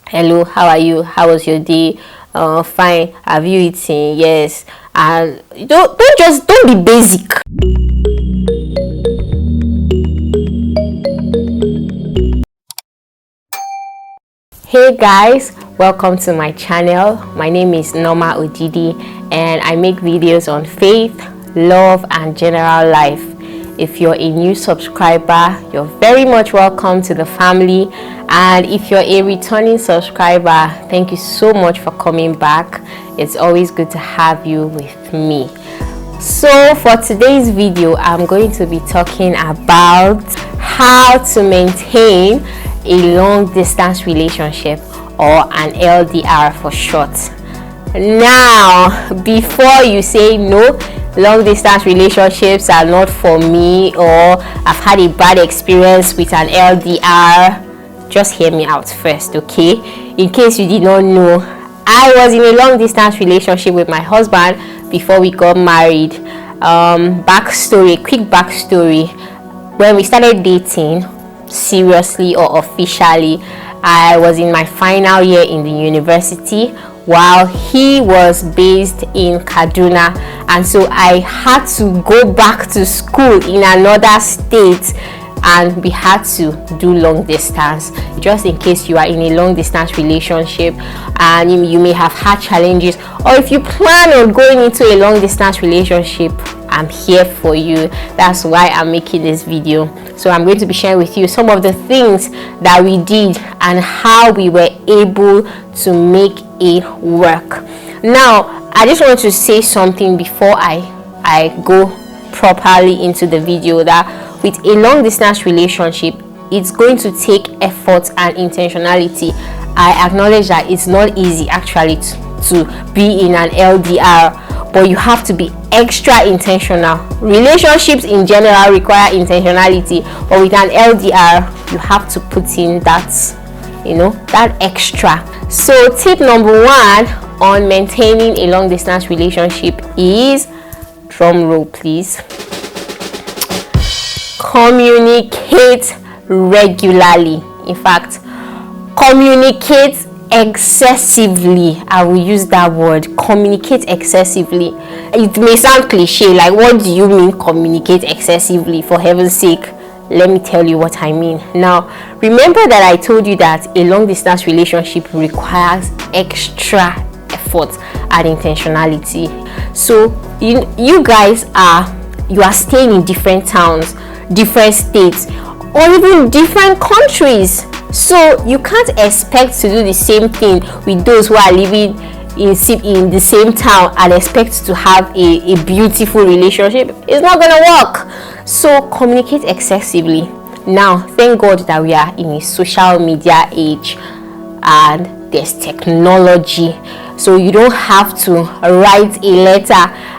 Hello, how are you? How was your day? Fine. Have you eaten? Yes. And don't be basic. Hey guys, welcome to my channel. My name is Norma Odidi and I make videos on faith, love and general life. If you're a new subscriber, you're very much welcome to the family, and if you're a returning subscriber, thank you so much for coming back. It's always good to have you with me. So for today's video, I'm going to be talking about how to maintain a long distance relationship, or an LDR for short. Now, before you say no, long distance relationships are not for me, or I've had a bad experience with an LDR, just hear me out first, okay? In case you did not know, I was in a long distance relationship with my husband before we got married. Quick backstory. When we started dating seriously or officially, I was in my final year in the university while he was based in Kaduna, and so I had to go back to school in another state, and we had to do long distance. Just in case you are in a long distance relationship and you may have had challenges, or if you plan on going into a long distance relationship, I'm here for you. That's why I'm making this video. So I'm going to be sharing with you some of the things that we did and how we were able to make it work. Now, I just want to say something before I go properly into the video, that with a long distance relationship, it's going to take effort and intentionality. I acknowledge that it's not easy actually to be in an LDR, but you have to be extra intentional. Relationships in general require intentionality, but with an LDR, you have to put in that extra. So tip number one on maintaining a long distance relationship is, drum roll please, communicate regularly. In fact, communicate excessively. I will use that word, communicate excessively. It may sound cliche, like what do you mean communicate excessively? For heaven's sake, let me tell you what I mean. Now, remember that I told you that a long distance relationship requires extra effort and intentionality. So you guys are staying in different towns, different states, or even different countries. So you can't expect to do the same thing with those who are living in the same town and expect to have a beautiful relationship. It's not gonna work. So communicate excessively. Now, thank God that we are in a social media age and there's technology, so you don't have to write a letter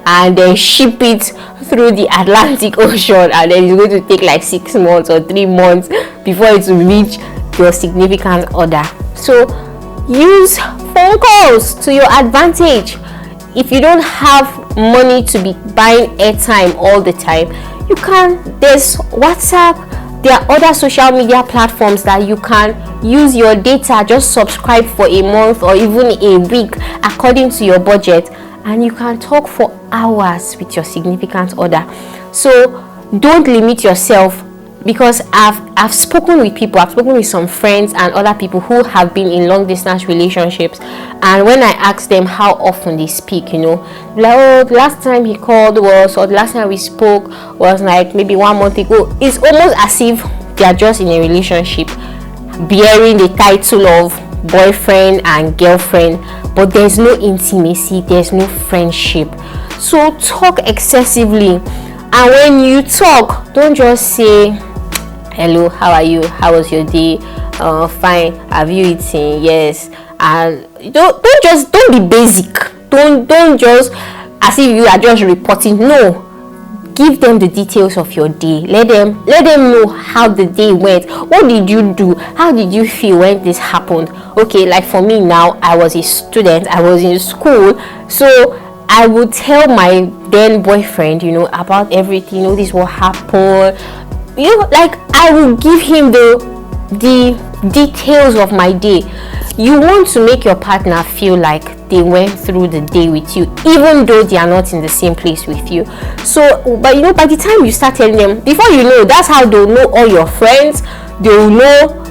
and then ship it through the Atlantic Ocean, and then it's going to take like 6 months or 3 months before it will reach your significant other. So use phone calls to your advantage. If you don't have money to be buying airtime all the time, there's WhatsApp, there are other social media platforms that you can use your data. Just subscribe for a month or even a week according to your budget, and you can talk for hours with your significant other. So don't limit yourself, because I've spoken with some friends and other people who have been in long distance relationships, and when I ask them how often they speak, like, oh, the last time he called or the last time we spoke was like maybe 1 month ago. It's almost as if they are just in a relationship bearing the title of boyfriend and girlfriend, but there's no intimacy, there's no friendship. So talk excessively, and when you talk, don't just say hello, how are you, how was your day, fine, have you eaten, yes. And don't be basic. Don't just as if you are just reporting. No, give them the details of your day. Let them know how the day went. What did you do? How did you feel when this happened? Okay, like for me now, I was a student, I was in school, so I would tell my then boyfriend, about everything. This will happen. Like I will give him the details of my day. You want to make your partner feel like they went through the day with you, even though they are not in the same place with you. So, but you know, by the time you start telling them, before you know, that's how they'll know all your friends. They'll know,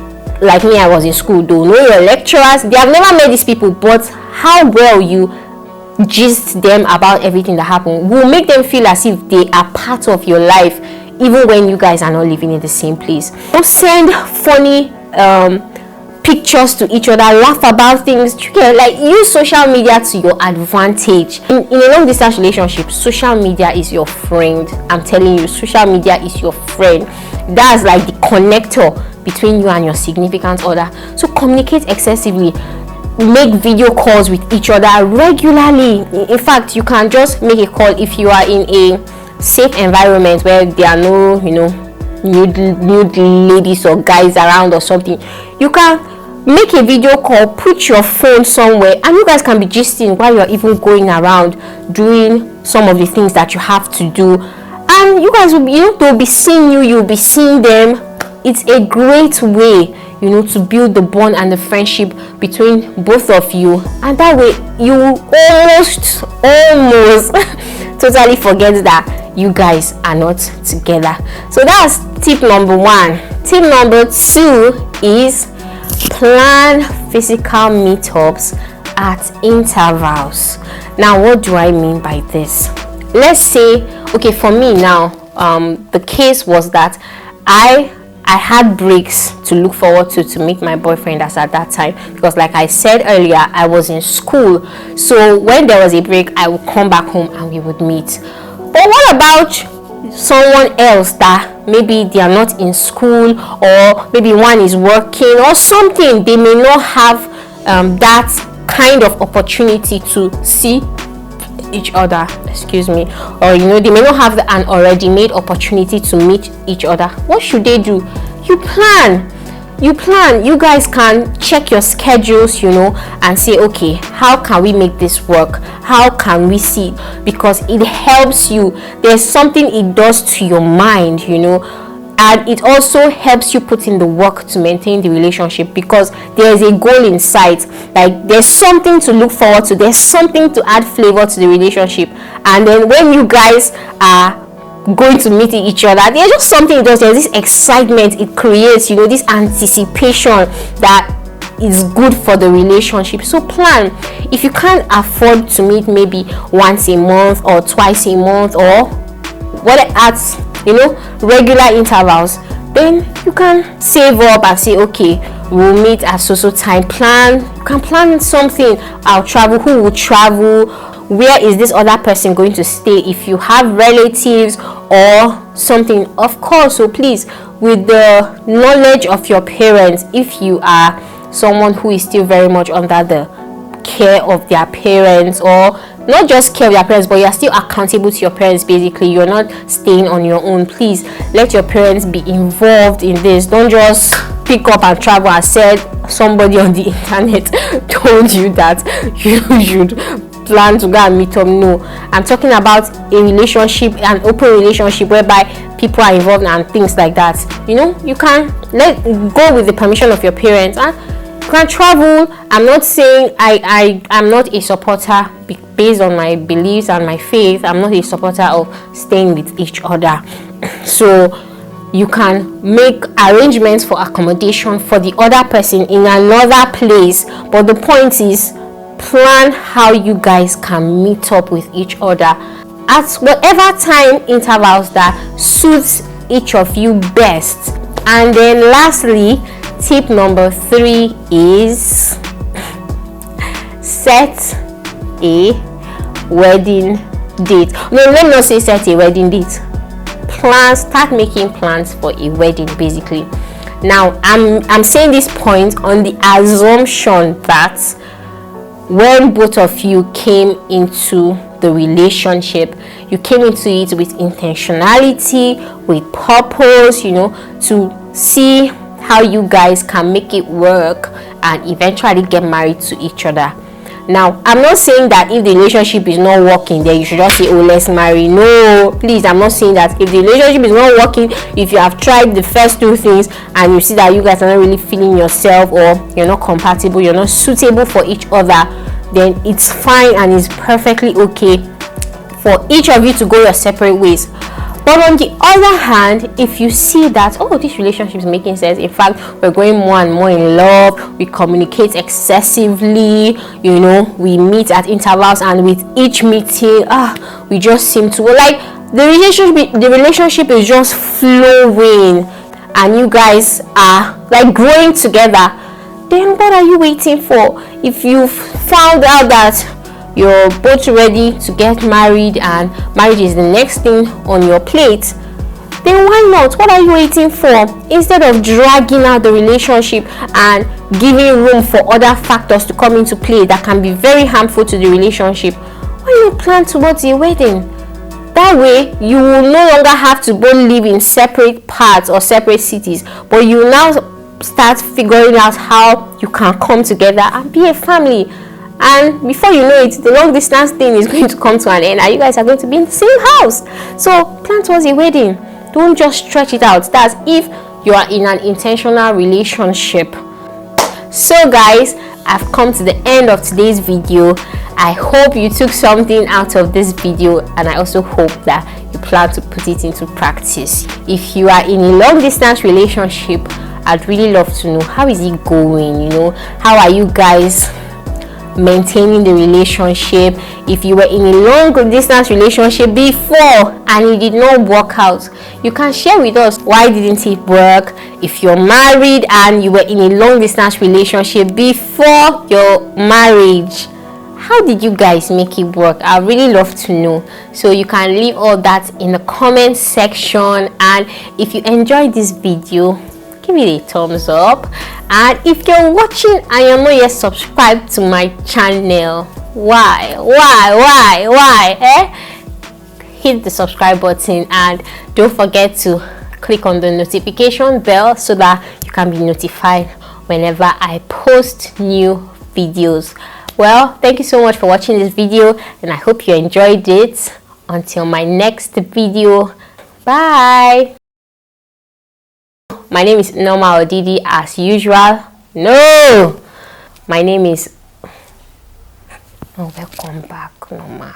like me, I was in school, they'll know your lecturers. They have never met these people, but how well you gist them about everything that happened will make them feel as if they are part of your life, even when you guys are not living in the same place. Don't send funny pictures to each other, laugh about things. You can like use social media to your advantage. In a long distance relationship, social media is your friend. I'm telling you, social media is your friend. That's like the connector between you and your significant other. So communicate excessively. Make video calls with each other regularly. In fact, you can just make a call if you are in a safe environment where there are no, you know, nude ladies or guys around or something. You can make a video call, put your phone somewhere, and you guys can be gisting while you're even going around doing some of the things that you have to do. And you guys will be, you know, they'll be seeing you, you'll be seeing them. It's a great way, you know, to build the bond and the friendship between both of you, and that way you almost totally forget that you guys are not together. So that's tip number 1. Tip number 2 is plan physical meetups at intervals. Now, what do I mean by this? Let's say, okay, for me now, the case was that I had breaks to look forward to meet my boyfriend as at that time, because like I said earlier, I was in school. So when there was a break, I would come back home and we would meet. But what about someone else that maybe they are not in school, or maybe one is working or something? They may not have that kind of opportunity to see each other, or you know, they may not have an already made opportunity to meet each other. What should they do? You plan. You guys can check your schedules, you know, and say, okay, how can we make this work? How can we see? Because it helps you. There's something it does to your mind, you know, and it also helps you put in the work to maintain the relationship, because there's a goal in sight. Like, there's something to look forward to, there's something to add flavor to the relationship. And then when you guys are going to meet each other, there's just something it does. There's this excitement it creates, you know, this anticipation that is good for the relationship. So plan. If you can't afford to meet maybe once a month or twice a month, or what at, you know, regular intervals, then you can save up and say, okay, we'll meet at so time. You can plan something. I'll travel. Who will travel? Where is this other person going to stay? If you have relatives or something, of course. So please, with the knowledge of your parents, if you are someone who is still very much under the care of their parents, or not just care of their parents, but you're still accountable to your parents, basically, you're not staying on your own, please let your parents be involved in this. Don't just pick up and travel and said somebody on the internet told you that you should plan to go and meet up. No, I'm talking about a relationship, an open relationship, whereby people are involved and things like that. You know, you can go with the permission of your parents and you can travel. I'm not saying I'm not a supporter, based on my beliefs and my faith, I'm not a supporter of staying with each other. So you can make arrangements for accommodation for the other person in another place, but the point is, plan how you guys can meet up with each other at whatever time intervals that suits each of you best. And then lastly, tip number 3 is set a wedding date. No, let me not say set a wedding date. Start making plans for a wedding, basically. Now, I'm saying this point on the assumption that when both of you came into the relationship, you came into it with intentionality, with purpose, you know, to see how you guys can make it work and eventually get married to each other. Now, I'm not saying that if the relationship is not working, then you should just say, oh, let's marry. No, please, I'm not saying that. If the relationship is not working, if you have tried the first two things and you see that you guys are not really feeling yourself, or you're not compatible, you're not suitable for each other, then it's fine and it's perfectly okay for each of you to go your separate ways. But on the other hand, if you see that, oh, this relationship is making sense, in fact, we're going more and more in love, we communicate excessively, you know, we meet at intervals, and with each meeting, we just seem to, like, the relationship is just flowing, and you guys are like growing together, then what are you waiting for? If you've found out that you're both ready to get married and marriage is the next thing on your plate, then why not? What are you waiting for? Instead of dragging out the relationship and giving room for other factors to come into play that can be very harmful to the relationship, why not plan towards a wedding? That way you will no longer have to both live in separate parts or separate cities, but you will now start figuring out how you can come together and be a family. And before you know it, the long distance thing is going to come to an end and you guys are going to be in the same house. So plan towards a wedding. Don't just stretch it out. That's if you are in an intentional relationship. So guys, I've come to the end of today's video. I hope you took something out of this video, and I also hope that you plan to put it into practice. If you are in a long distance relationship, I'd really love to know, how is it going? You know, how are you guys maintaining the relationship? If you were in a long distance relationship before and it did not work out, you can share with us, why didn't it work? If you're married and you were in a long distance relationship before your marriage, how did you guys make it work? I really love to know. So you can leave all that in the comment section, and if you enjoyed this video, give it a thumbs up. And if you're watching and you're not yet subscribed to my channel, why hit the subscribe button, and don't forget to click on the notification bell so that you can be notified whenever I post new videos. Well, thank you so much for watching this video, and I hope you enjoyed it. Until my next video, bye. My name is Norma Odidi as usual. No! My name is... Oh, welcome back, Norma.